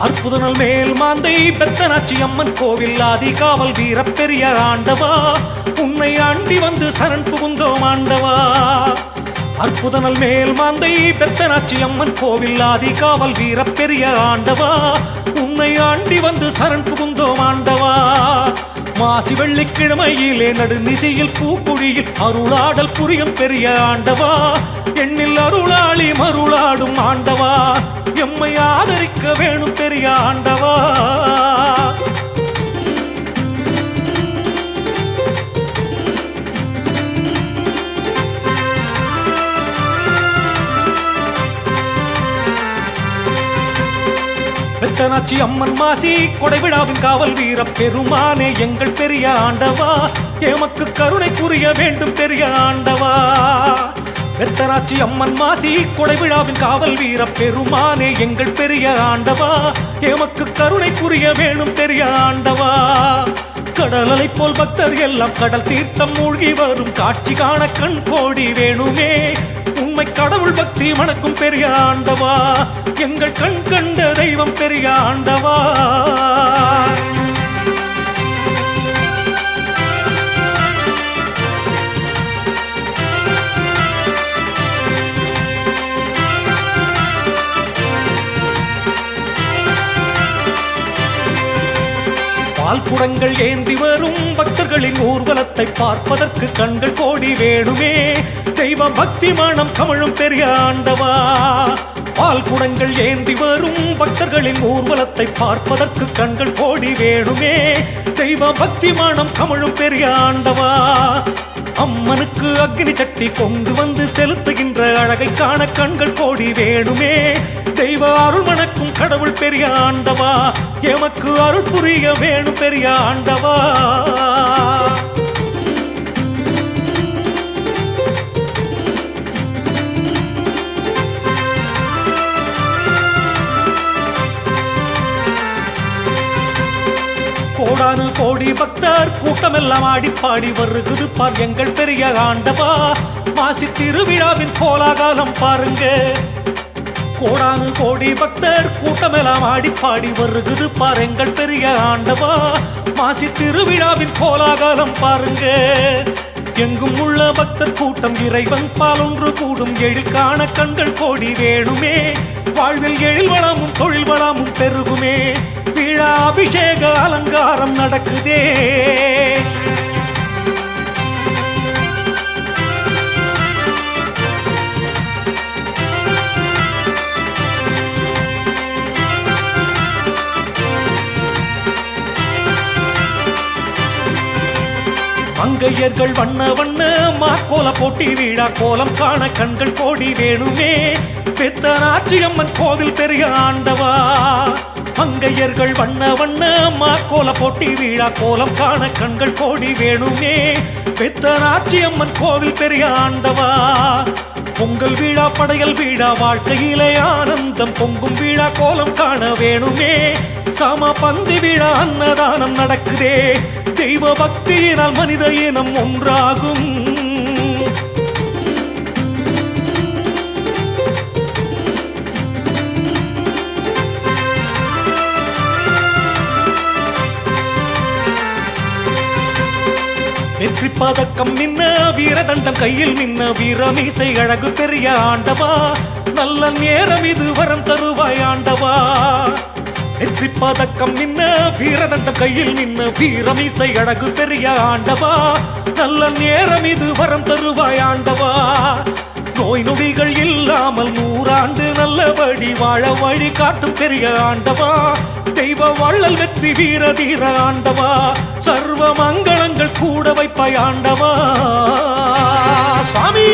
அற்புதனல் மேல் மாந்தை பெத்தனாச்சி அம்மன் கோவில் ஆதிகாவல் வீர பெரிய ஆண்டவா உன்னை ஆண்டி வந்து சரண் புகுந்தோம் ஆண்டவா. அற்புதனல் மேல் மாந்தை பெத்தனாச்சி அம்மன் கோவில் ஆதிகாவல் வீர பெரிய ஆண்டவா உன்னை ஆண்டி வந்து சரண் புகுந்தோம் ஆண்டவா. மாசி வெள்ளிக்கிழமையிலே நடுநிசையில் பூக்குழியில் அருளாடல் புரியும் பெரிய ஆண்டவா எண்ணில் அருளாளி மருளாடும் ஆண்டவா எம்மை ஆதரிக்க வேணும் பெரிய ஆண்டவா. பெத்தனாச்சி அம்மன் மாசி கொடைவிழாவின் காவல் வீர பெருமானே எங்கள் பெரிய ஆண்டவா எமக்கு கருணை புரிய வேண்டும் பெரிய ஆண்டவா. பெத்தனாச்சி அம்மன் மாசி கொடைவிழாவின் காவல் வீர பெருமானே எங்கள் பெரிய ஆண்டவா எமக்கு கருணை புரிய வேணும் பெரிய ஆண்டவா. கடலை போல் பக்தர் எல்லாம் கடல் தீர்த்தம் மூழ்கி வரும் காட்சி காண கண் கோடி வேணுமே உண்மை கடவுள் பக்தி வணக்கும் பெரிய ஆண்டவா எங்கள் கண் கண்ட தெய்வம் பெரிய ஆண்டவா. பால் குடங்கள் ஏந்தி வரும் பக்தர்களின் ஊர்வலத்தை பார்ப்பதற்கு கண்கள் கோடி வேணுமே தெய்வ பக்தி மனம் கமழும் பெரிய ஆண்டவா. பால் குடங்கள் ஏந்தி வரும் பக்தர்களின் ஊர்வலத்தை பார்ப்பதற்கு கண்கள் கோடி வேணுமே தெய்வ பக்தி மனம் கமழும் பெரிய ஆண்டவா. அம்மனுக்கு அக்னி சட்டி கொண்டு வந்து செலுத்துகின்ற அழகை காண கண்கள் கோடி வேணுமே தெய்வ அருள் மணக்கும் கடவுள் பெரிய ஆண்டவா எமக்கு அருள் புரிய வேணும் பெரிய ஆண்டவா. கோடானு கோடி பக்தர் கூட்டமெல்லாம் ஆடி பாடி வருகுது பார் எங்கள் பெரிய ஆண்டவா மாசி திருவிழாவின் கோலாகாலம் பாருங்க. கோடானு கோடி பக்தர் கூட்டமெல்லாம் ஆடி பாடி வருகுது பார் எங்கள் பெரிய ஆண்டவா மாசி திருவிழாவின் கோலாகாலம் பாருங்க. எங்கும் உள்ள பக்தர் கூட்டம் இறைவன் பால் ஒன்று கூடும் எழில் காண கண்கள் கோடி வேணுமே வாழ்வில் எழில் வளமும் தொழில் வளமும் பெருகுமே விழா அபிஷேக அலங்காரம் நடக்குதே. மங்கையர்கள் வண்ண வண்ண மாக்கோல போட்டி வீழா கோலம் காண கண்கள் கோடி வேணுமே பெத்தனாச்சி அம்மன் கோவில் பெரிய ஆண்டவா. மங்கையர்கள் வண்ண வண்ண மாக்கோல போட்டி வீழா கோலம் காண கண்கள் கோடி வேணுமே பெத்தனாச்சி அம்மன் கோவில் பெரிய ஆண்டவா. பொங்கல் வீழா படையல் வீழா வாழ்க்கையிலே ஆனந்தம் பொங்கும் வீழா கோலம் காண வேணுமே சம பந்தி வீழா அன்னதானம் நடக்குதே தெய்வ பக்தியினால் மனித இனம் ஒன்றாகும். வெற்றி பதக்கம் மின்ன வீரதண்டம் கையில் மின்ன வீரமீசை அழகு பெரிய ஆண்டவா நல்ல நேரம் இது வரம் தருவாய் ஆண்டவா. வெற்றி பதக்கம் மின்ன வீரதண்டம் கையில் மின்ன வீரமீசை அழகு பெரிய ஆண்டவா நல்ல நேரம் இது வரம் தருவாய் ஆண்டவா. நோய் நொடிகள் இல்லாமல் 100 ஆண்டு நல்லபடி வாழ வழி காட்டும் பெரிய ஆண்டவா தெய்வ வள்ளல் வெற்றி வீர தீர ஆண்டவா சர்வ மங்களங்கள் கூட வைப்பாய் ஆண்டவா சுவாமி.